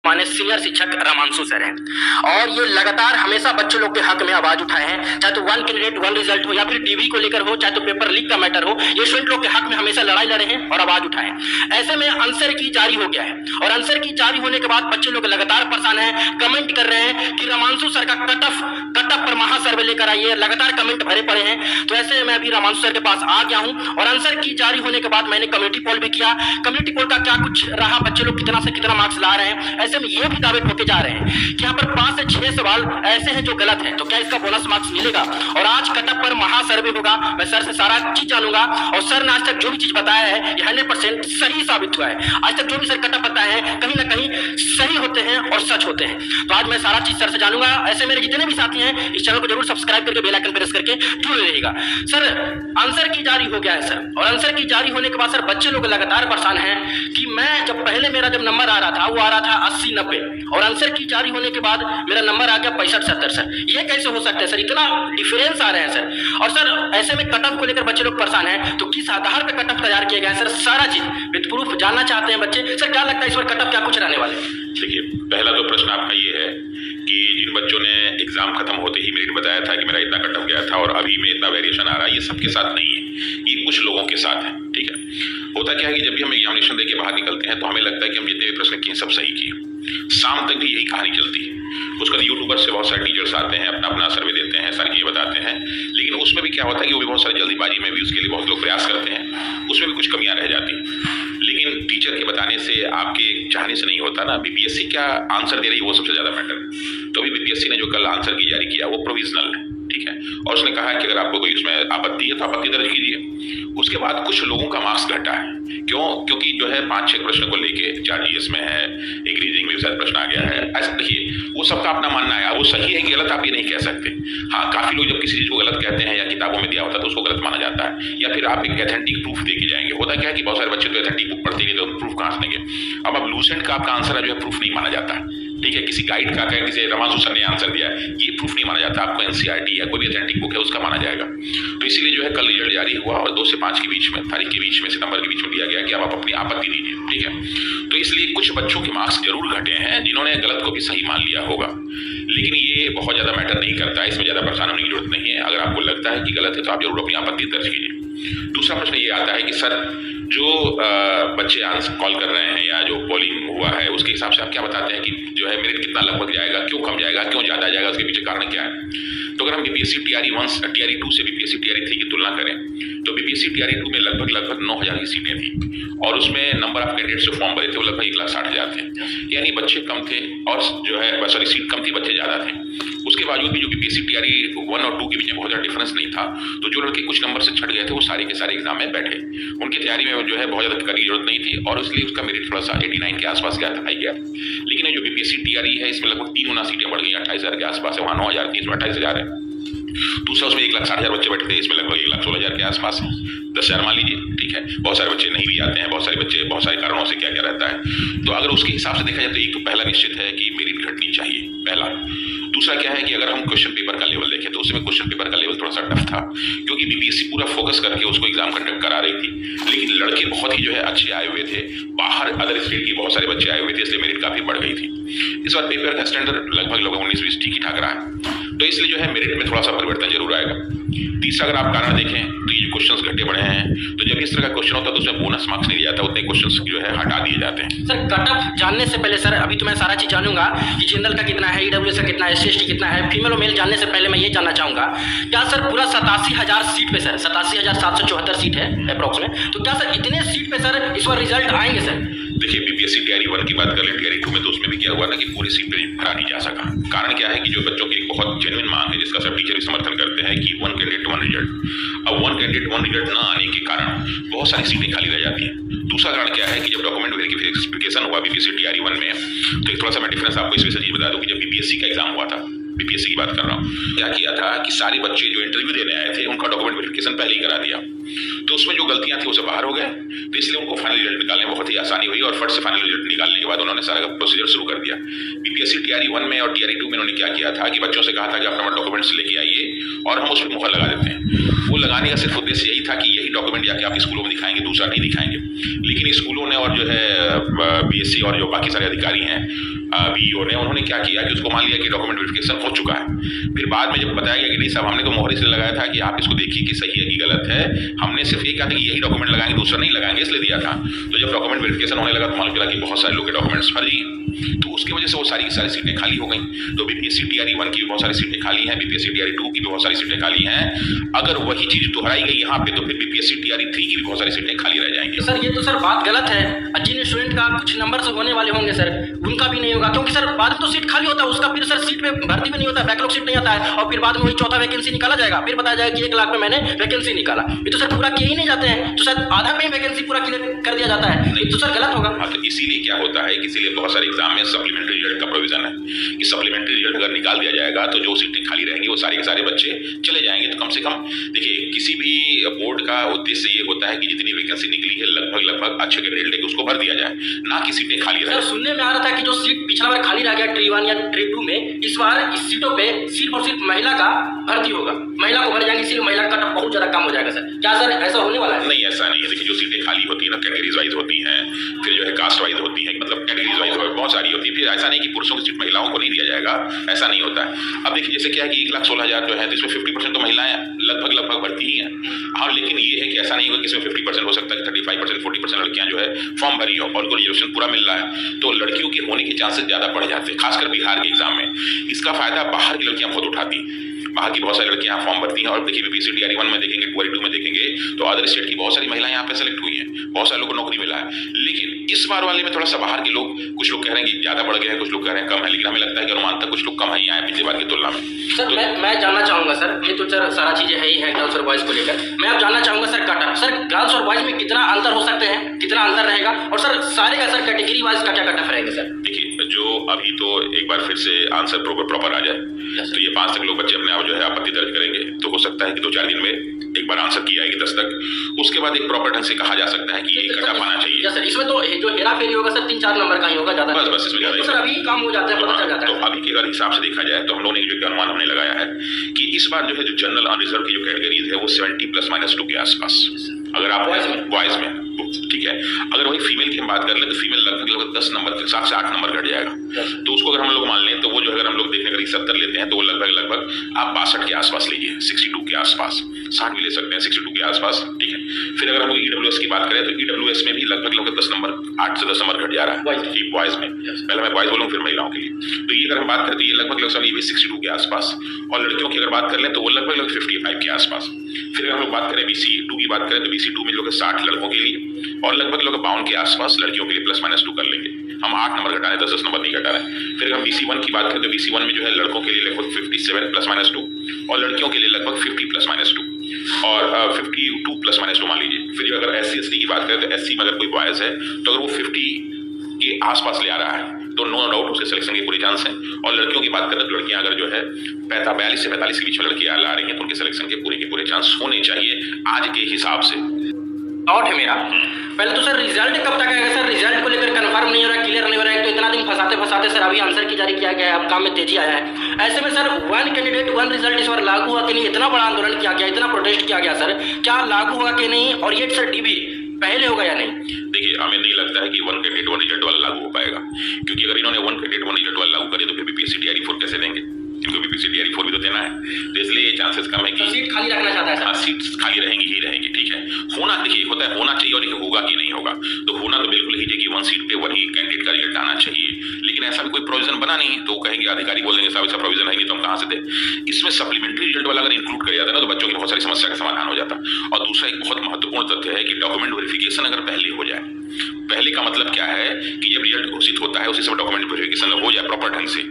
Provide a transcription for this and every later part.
माने सीनियर शिक्षक रामांशु सर हैं और ये लगातार हमेशा बच्चों लोग के हक में आवाज उठाए हैं, चाहे तो वन कैंडिडेट वन रिजल्ट हो या फिर डीवी को लेकर हो, चाहे तो पेपर लीक का मैटर हो, ये स्टूडेंट लोग के हक में हमेशा लड़ाई लड़े हैं और आवाज उठाए हैं। ऐसे में आंसर की जारी हो गया है और आंसर की जारी होने के बाद बच्चे लोग लगातार परेशान हैं, कमेंट कर रहे हैं कि रामांशु सर का कट ऑफ पर महासर्वे लेकर आइए, लगातार कमेंट भरे पड़े हैं। तो ऐसे मैं अभी रामांशु सर के पास आ गया हूं और आंसर की जारी होने के बाद मैंने कम्युनिटी पोल भी किया। कम्युनिटी पोल का क्या कुछ रहा, बच्चे लोग कितना से कितना मार्क्स ला रहे हैं, ऐसे में ये भी दावे ठोके जा रहे हैं कि यहाँ पर 5 से 6 सवाल ऐसे हैं जो गलत हैं, तो क्या इसका बोनस मार्क्स मिलेगा। और आज कट ऑफ पर महासर्वे होगा, मैं सर से सारा चीज जानूंगा और सर ने आज तक जो भी चीज बताया है ये 100% सही साबित हुआ है। आज तक जो भी सर कट ऑफ बताए हैं कहीं ना कहीं सही होते हैं और सच होते हैं। तो आज मैं सारा चीज सर से जानूंगा। ऐसे मेरे जितने भी साथी हैं इस चैनल को जरूर सब्सक्राइब करके बेल आइकन प्रेस करके जुड़े रहिएगा। सर आंसर की जारी हो गया है सर, और आंसर की जारी होने के बाद सर बच्चे लोग लगातार परेशान हैं कि मैं जब पहले मेरा जब नंबर आ रहा था वो आ रहा था 80-90 और आंसर की जारी होने के बाद मेरा नंबर आ गया 65-70। सर ये कैसे हो सकता है सर, इतना डिफरेंस आ रहे हैं सर। और सर ऐसे में कट ऑफ को लेकर बच्चे लोग परेशान हैं, तो किस आधार पर कट ऑफ तैयार किया गया है सर, सारा चीज विद प्रूफ जानना चाहते हैं बच्चे। सर क्या लगता है इस बार कट ऑफ क्या कुछ रहने वाले? देखिए, पहला तो प्रश्न आपका ये है कि जिन बच्चों ने एग्जाम खत्म होते ही मेरिट बताया था कि मेरा इतना कट ऑफ गया था और अभी में इतना वेरिएशन आ रहा है, ये सबके साथ नहीं है, ये कुछ लोगों के साथ है। ठीक है, होता क्या है कि जब भी हम एग्जामिनेशन देके बाहर निकलते हैं तो हमें लगता है कि हम जितने भी प्रश्न किए सब सही किए, शाम तक भी यही कहानी चलती है। उसका यूट्यूबर से बहुत सारे टीचर्स आते हैं, अपना अपना सर्वे देते हैं, सारी चीजें बताते हैं, लेकिन उसमें भी क्या होता है कि वो भी बहुत सारी जल्दीबाजी में भी उसके लिए बहुत लोग प्रयास करते हैं, उसमें भी कुछ कमियां रह जाती हैं। लेकिन टीचर के बताने से, आपके चाहने से नहीं होता ना। बीपीएससी क्या आंसर दे रही है वो सबसे ज्यादा मैटर है। तो अभी बीपीएससी ने जो कल आंसर की जारी किया वो प्रोविजनल है, ठीक है, और उसने कहा है कि अगर आपको कोई उसमें आपत्ति है तो आपत्ति दर्ज कीजिए। उसके बाद कुछ लोगों का मार्क्स घटा है, क्यों? क्योंकि जो है 5-6 प्रश्न को लेके 4 जीएस में है, एक रीजनिंग में शायद प्रश्न आ गया है। ऐसा देखिए, वो सबका अपना मानना है, वो सही है कि गलत आप ये नहीं कह सकते। हाँ, काफी लोग जब किसी चीज को गलत कहते हैं या किताबों में दिया होता है तो उसको गलत माना जाता है, या फिर आप एक एथेंटिक प्रूफ दे के जाएंगे। होता क्या है कि बहुत सारे बच्चे तो एथेंटिक बुक पढ़ते नहीं तो प्रूफ कहां से देंगे। अब लूसेंट का आपका आंसर है जो है प्रूफ नहीं माना जाता है, ठीक है। किसी गाइड का कहें, किसी रामांशु सर ने आंसर दिया है, ये प्रूफ नहीं माना जाता। आपको एनसीईआरटी या कोई भी एथेंटिक बुक है उसका माना जाएगा। तो इसीलिए जो है कल रिजल्ट जारी हुआ और 2 से 5 के बीच में, तारीख के बीच में, सितंबर के बीच में दिया गया कि आप अपनी आपत्ति दीजिए, ठीक है। तो इसलिए कुछ बच्चों के मार्क्स जरूर घटे हैं जिन्होंने गलत को भी सही मान लिया होगा, लेकिन ये बहुत ज्यादा मैटर नहीं करता है, इसमें ज्यादा परेशान होने की जरूरत नहीं है। अगर आपको लगता है कि गलत है तो आप जरूर अपनी आपत्ति दर्ज कीजिए। दूसरा प्रश्न ये आता है कि सर जो बच्चे आंसर कॉल कर रहे हैं या जो पोलिंग हुआ है उसके हिसाब से आप क्या बताते हैं कि जो है मेरिट कितना लगभग जाएगा, क्यों कम जाएगा, क्यों ज्यादा जाएगा, उसके पीछे कारण क्या है? तो अगर हम बीपीएससी टीआरई 1 टीआरई 2 से बीपीएससी टीआरई 3 की तुलना करें तो बीपीएससी टीआरई 2 में लगभग 9,000 की सीटें थी और उसमें नंबर ऑफ कैंडिडेट जो फॉर्म भरे थे वो लगभग 1,60,000 थे, यानी बच्चे कम थे और जो है सॉरी सीट कम थी, बच्चे ज्यादा थे। उसके बावजूद भी जो बीपीएससी टीआरई 1 और 2 के बीच में बहुत ज्यादा डिफरेंस नहीं था, तो जो लड़के कुछ नंबर से छट गए थे वो सारे के सारे एग्जाम में बैठे। उनकी तैयारी में जो है बहुत ज्यादा करने की जरूरत नहीं थी और इसलिए उसका मेरिट थोड़ा सा 89 के आसपास गया। लेकिन जो बीपीएससी टीआरई है इसमें लगभग 3 गुना सीटें बढ़ गई, 28,000 के आसपास है, वहाँ 9,000 थी, इसमें 28,000 है। दूसरा उसमें 1,60,000 बच्चे बैठे थे, इसमें लगभग 1,16,000 के आसपास है, 10,000 मान लीजिए, ठीक है। बहुत सारे बच्चे नहीं भी आते हैं, बहुत सारे बच्चे बहुत सारे कारणों से क्या क्या रहता है। तो अगर उसके हिसाब से देखा जाए तो एक तो पहला निश्चित है कि मेरिट घटनी चाहिए, पहला। दूसरा क्या है कि अगर हम क्वेश्चन पेपर का लेवल देखें तो उसमें क्वेश्चन पेपर का लेवल थोड़ा सा टफ था, क्योंकि बीपीएससी पूरा फोकस करके उसको एग्जाम कंडक्ट करा रही थी, लेकिन लड़के बहुत ही जो है अच्छे आए हुए थे, बाहर अदर स्टेट के बहुत सारे बच्चे आए हुए थे, इसलिए मेरिट काफी बढ़ गई थी। इस बार पेपर का स्टैंडर्ड लगभग 19-20 ठीक ही ठाक रहा है, तो इसलिए जो है मेरिट में थोड़ा सा परिवर्तन जरूर आएगा। तीसरा अगर आप कारण देखें तो ये जो क्वेश्चंस घटे बढ़े हैं, तो जब इस तरह का क्वेश्चन होता है तो उसमें बोनस मार्क्स नहीं दिया जाता, उतने क्वेश्चंस जो है हटा दिए जाते हैं। सर कट ऑफ जानने से पहले सर अभी तो मैं सारा चीज जानूंगा कि जनरल का कितना है, ईडब्ल्यूएस का कितना है, एससी कितना है, फीमेल और मेल जानने से पहले मैं ये जानना चाहूंगा क्या सर पूरा 87,000 सीट पे सर 87,774 सीट है अप्रोक्स में, तो क्या सर इतने सीट पे सर इस बार रिजल्ट आएंगे सर? देखिए, बीपीएससी टीआरई 1 की बात कर ले, टीआरई 2 में तो उसमें भी क्या हुआ ना कि पूरी सीट पे भरा नहीं जा सका। कारण क्या है कि जो बच्चों की एक बहुत जेन्युइन मांग है जिसका सब टीचर भी समर्थन करते हैं कि 1 कैंडिडेट 1 रिजल्ट। अब 1 कैंडिडेट 1 रिजल्ट न आने के कारण बहुत सारी सीटें खाली रह जाती हैं। दूसरा कारण क्या है कि जब डॉक्यूमेंट वेरिफिकेशन हुआ बीपीएससी टीआरई 1 में, तो एक थोड़ा सा मैं डिफरेंस आपको इस वजह से चीज बता दूं कि जब बीपीएससी का एग्जाम हुआ था, बीपीएससी की बात कर रहा हूँ, क्या किया था कि सारे बच्चे जो इंटरव्यू देने आए थे उनका डॉक्यूमेंट वेरिफिकेशन पहले ही करा दिया। तो उसमें जो गलतियां थी वो सब बाहर हो गए, तो इसलिए उनको फाइनल रिजल्ट निकालने में बहुत ही आसानी हुई और फट से फाइनल रिजल्ट निकालने के बाद उन्होंने सारा प्रोसीजर शुरू कर दिया। बीपीएससी टीआरई 1 में और टीआरई 2 में उन्होंने क्या किया था कि बच्चों से कहा था कि अपना डॉक्यूमेंट्स लेके आइए और हम उसमें मुहर लगा देते हैं। वो लगाने का सिर्फ उद्देश्य यही था कि यही डॉक्यूमेंट जाके आप स्कूलों में दिखाएंगे, दूसरा नहीं दिखाएंगे। लेकिन स्कूलों ने और जो है बीएससी और जो बाकी सारे अधिकारी हैं बीईओ ने, उन्होंने क्या किया कि उसको मान लिया कि डॉक्यूमेंट वेरिफिकेशन हो चुका है। फिर बाद में जब बताया गया कि नहीं साहब हमने तो मोहर इसलिए लगाया था कि आप इसको देखिए कि सही है कि गलत है, हमने सिर्फ ये कहा था कि यही डॉक्यूमेंट लगाएंगे, दूसरा नहीं लगाएंगे, इसलिए दिया था। तो जब डॉक्यूमेंट वेरिफिकेशन होने लगा तो मालूम चला कि बहुत सारे लोग के डॉक्यूमेंट्स फर्जी हैं, तो उसकी वजह से वो सारी की सारी सीटें खाली हो गई। तो बीपीएससी टीआरई 1 की भी बहुत सारी सीटें खाली हैं, बीपीएससी टीआरई 2 की भी बहुत सारी सीटें खाली हैं। अगर वही चीज दोहराई गई यहाँ पे तो फिर बीपीएससी टीआरई 3 की भी बहुत सारी सीटें खाली रह जाएंगी। सर ये तो सर बात गलत है। जिन स्टूडेंट का कुछ नंबर से होने वाले होंगे सर, उनका भी नहीं होगा, क्योंकि सर बाद में तो सीट खाली होता है, उसका फिर सर सीट पे भर्ती भी नहीं होता, बैकलॉग सीट नहीं आता है, और फिर बाद में वही चौथा वैकेंसी निकाला जाएगा, फिर बताया जाएगा कि 1 लाख में मैंने वैकेंसी निकाला। ये तो सर पूरा किए ही नहीं जाते हैं, तो सर आधा में वैकेंसी पूरा क्लियर कर दिया जाता है, ये तो सर गलत होगा। हाँ, तो इसीलिए क्या होता है कि इसीलिए बहुत सारे एग्जाम में सप्लीमेंट्री रिजल्ट का प्रोविजन है कि सप्लीमेंट्री रिजल्ट अगर निकाल दिया जाएगा तो जो सीटें खाली रहेंगी वो सारे के सारे बच्चे चले जाएंगे। तो कम से कम देखिए किसी भी बोर्ड का उद्देश्य ये होता है कि जितनी वैकेंसी निकली है लगभग अच्छे के रिजल्ट लेके उसको भर दिया जाए, ना कि सीटें खाली रहे। सुनने में आ रहा था कि जो सीट पिछला बार खाली रह गया ट्री 1 या ट्री 2 में, इस बार इस सीटों पे सिर्फ और सिर्फ महिला का भर्ती होगा, महिला को भर जाएंगे, इसलिए महिला का कट बहुत ज्यादा कम हो जाएगा। सर क्या सर ऐसा होने वाला है? नहीं, ऐसा नहीं है। देखिए जो सीटें खाली होती है ना कैटेगरीज वाइज होती हैं, फिर जो है कास्ट वाइज होती है, मतलब कैटेगरीज वाइज बहुत सारी होती है। फिर ऐसा नहीं कि पुरुषों की सीट महिलाओं को नहीं दिया जाएगा, ऐसा नहीं होता है। अब देखिए जैसे क्या है कि 1,16,000 जो है तो इसमें 50% तो महिलाएं लगभग भर्ती ही हैं। हाँ, लेकिन ये है कि ऐसा नहीं होगा कि इसमें 50% हो सकता है कि 35% 40% लड़कियां जो है फॉर्म भरी हो और उनको रिजर्वेशन पूरा मिल रहा है, तो लड़कियों के होने के चांसेस ज्यादा बढ़ जाते हैं, खासकर बिहार के एग्जाम में। इसका फायदा बाहर की लड़कियां बहुत उठाती हैं, बाहर की बहुत सारी लड़कियां यहाँ फॉर्म भरती हैं। और देखिए बीपीएससी टीआरई 1 में देखेंगे, टीआरई 2 में देखेंगे तो अदर स्टेट की बहुत सारी महिलाएं यहाँ पे सेलेक्ट हुई हैं, बहुत सारे लोगों को नौकरी मिला है। लेकिन इस बार वाले में थोड़ा सा बाहर के लोग, कुछ लोग कह रहे हैं कि ज्यादा बढ़ गया है, कुछ लोग कह रहे हैं कम है, लेकिन हमें लगता है कि अनुमान तक कुछ लोग कम ही आए पिछली बार की तुलना में। सर तो मैं जानना चाहूंगा सर, ये तो सर सारा चीजें है ही है गर्ल्स और बॉयज को लेकर, मैं अब जानना चाहूंगा sir cut off, sir girls और बॉयज में कितना अंतर हो सकते हैं, कितना अंतर रहेगा, और सर सारे का सर कैटेगरी वाइज का क्या कट ऑफ रहेगा? सर देखिए जो अभी तो एक बार फिर से आंसर प्रॉपर आ जाए तो ये 5 तक लोग बच्चे अपने आप जो है आपत्ति दर्ज करेंगे, तो हो सकता है कि 2-4 दिन में एक बार आंसर की आएगी 10 तक, उसके बाद एक प्रॉपर ढंग से कहा जा सकता है कि एक कट ऑफ आना चाहिए। सर इसमें तो जो हेरा फेरी होगा सर 3-4 नंबर का ही होगा, ज्यादा बस इसमें ज्यादा तो सर अभी काम हो जाता है, पता चल जाता है। तो अभी के अगर हिसाब से देखा जाए तो हम लोगों ने जो अनुमान हमने लगाया है कि इस बार जो है जो जनरल अनरिजर्व की जो कैटेगरीज है वो 70 ±2 के आसपास, अगर आप बॉयज में ठीक है। अगर वही फीमेल की हम बात कर लें तो फीमेल लगभग 10 नंबर 7 से 8 नंबर घट जाएगा, तो उसको अगर हम लोग मान लें तो वो जो अगर हम लोग देखने अगर 70 लेते हैं तो वो लगभग आप 62 के आसपास लीजिए, 62 के आसपास, 60 भी ले सकते हैं, 62 के आसपास, ठीक है। फिर अगर हम लोग ईडब्ल्यूएस की बात करें तो ईडब्ल्यूएस में भी लगभग 10 नंबर 8 से 10 नंबर घट जा रहा है जी बॉयज में। पहले मैं बॉयज बोलूँ फिर महिलाओं के लिए, तो ये अगर हम बात करें तो ये लगभग 62 के आसपास, और लड़कियों की अगर बात कर लें तो वो लगभग 55 के आसपास। फिर अगर हम लोग बात करें BC2 की बात करें तो BC2 में लोग 60 लड़कों के लिए और लगभग 52 के आसपास लड़कियों के लिए ±2 कर लेंगे हम, 8 नंबर घटा रहे, 10 नंबर नहीं घटा रहे। फिर हम BC1 की बात करें तो BC1 में जो है लड़कों के लिए लगभग 57 ±2 और लड़कियों के लिए लगभग 50 ±2 और 52 ±2 मान लीजिए। फिर अगर SC ST की बात करें तो SC में अगर कोई बॉयज है तो अगर वो 50 के आसपास ले आ रहा है तो नो डाउट उसके सिलेक्शन के पूरे चांस हैं। और लड़कियों की बात करें तो लड़कियां अगर जो है 42 से 45 के बीच में लड़कियां ला रही हैं तो उनके सिलेक्शन के पूरे चांस होने चाहिए आज के हिसाब से। डाउट है मेरा, पहले तो सर रिजल्ट कब तक आएगा? सर रिजल्ट को लेकर कंफर्म नहीं हो रहा, क्लियर नहीं हो रहा है, तो इतना दिन फंसाते सर अभी आंसर की जारी किया गया है, अब काम में तेजी आया है। ऐसे में सर 1 कैंडिडेट 1 रिजल्ट इस बार लागू हुआ कि नहीं? इतना बड़ा आंदोलन किया गया, इतना प्रोटेस्ट किया गया सर, क्या लागू हुआ कि नहीं? और ये सर DB पहले होगा या नहीं? देखिए हमें नहीं लगता है कि 1 कैंडिडेट 1 रिजल्ट वाला लागू हो पाएगा, क्योंकि अगर इन्होंने 1 कैंडिडेट 1 रिजल्ट वाला लागू करे तो फिर बीपीएससी टीआरई 4 कैसे देंगे? क्योंकि बीपीएससी टीआरई 4 भी तो देना है, तो इसलिए चांसेस कम है कि सीट खाली रखना चाहता है। हाँ, सीट्स खाली रहेंगी ही रहेंगी, ठीक है। होना देखिए होता है, होना चाहिए, और देखिए होगा कि नहीं होगा, तो होना तो बिल्कुल ही कि 1 सीट पे 1 ही कैंडिडेट का रिजल्ट आना चाहिए, लेकिन ऐसा भी कोई प्रोविजन बना नहीं, तो कहेंगे अधिकारी बोल देंगे साहब ऐसा प्रोविजन है नहीं तो हम कहाँ से दें। इसमें सप्लीमेंट्री रिजल्ट वाला अगर इंक्लूड कर जाता है ना तो बच्चों की बहुत सारी समस्या का समाधान हो जाता। और दूसरा एक बहुत महत्वपूर्ण तथ्य है कि डॉक्यूमेंट वेरिफिकेशन अगर पहले हो जाए, पहले का मतलब क्या है कि जब रिजल्ट घोषित होता है उसी समय डॉक्यूमेंट वेरिफिकेशन हो जाए प्रॉपर ढंग से,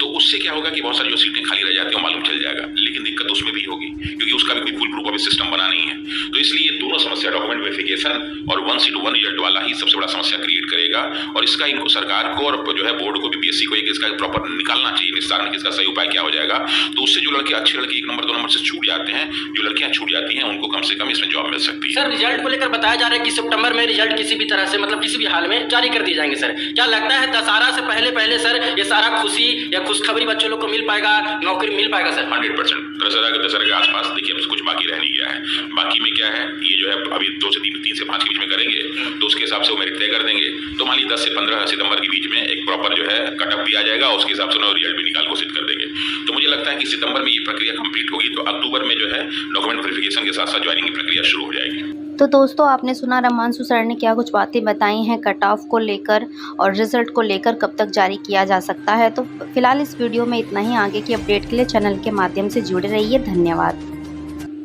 तो उससे क्या होगा कि बहुत सारी जो सीटें खाली रह जाती हैं मालूम चल जाएगा। लेकिन दिक्कत उसमें भी होगी, क्योंकि उसका भी कोई फुल प्रूफ अभी सिस्टम बना नहीं है। तो इसलिए ये दोनों समस्या, डॉक्यूमेंट वेरिफिकेशन और वन सीट वन रिजल्ट वाला ही सबसे बड़ा समस्या क्रिएट करेगा। और इसका इनको सरकार को और जो है बोर्ड को, बीपीएससी को इसका प्रॉपर निकालना चाहिए, निस्तारण कि इसका सही उपाय क्या हो जाएगा। तो उससे जो लड़के, अच्छे लड़के 1 नंबर 2 नंबर से छूट जाते हैं, जो लड़कियां छूट जाती हैं, उनको कम से कम इसमें जॉब मिल सकती है। सर रिजल्ट को लेकर बताया जा रहा है कि सितंबर में रिजल्ट किसी भी तरह से, मतलब किसी भी हाल में जारी कर दिए जाएंगे। सर क्या लगता है दशहरा से पहले सर ये सारा खुशी या खुशखबरी बच्चों लोग को मिल पाएगा, नौकरी मिल पाएगा? सर 100% दशहरा के आसपास देखिए, अब कुछ बाकी रह नहीं गया है। बाकी में क्या है, ये जो है अभी 2 से 3 से 5 के बीच में करेंगे, तो उसके हिसाब से वो मेरिट तय कर देंगे। तो मान लीजिए 10 से 15 सितंबर के बीच में एक प्रॉपर जो है कटअप भी आ जाएगा, उसके हिसाब से उन्होंने रिजल्ट भी निकाल घोषित कर देंगे। तो मुझे लगता है कि सितंबर में ये प्रक्रिया कंप्लीट होगी, तो अक्टूबर में जो है डॉक्यूमेंट वेरिफिकेशन के साथ साथ ज्वाइनिंग की प्रक्रिया शुरू हो जाएगी। तो दोस्तों आपने सुना रमांशु सर ने क्या कुछ बातें बताई हैं कट ऑफ को लेकर और रिजल्ट को लेकर कब तक जारी किया जा सकता है। तो फिलहाल इस वीडियो में इतना ही। आगे की अपडेट के लिए चैनल के माध्यम से जुड़े रहिए। धन्यवाद।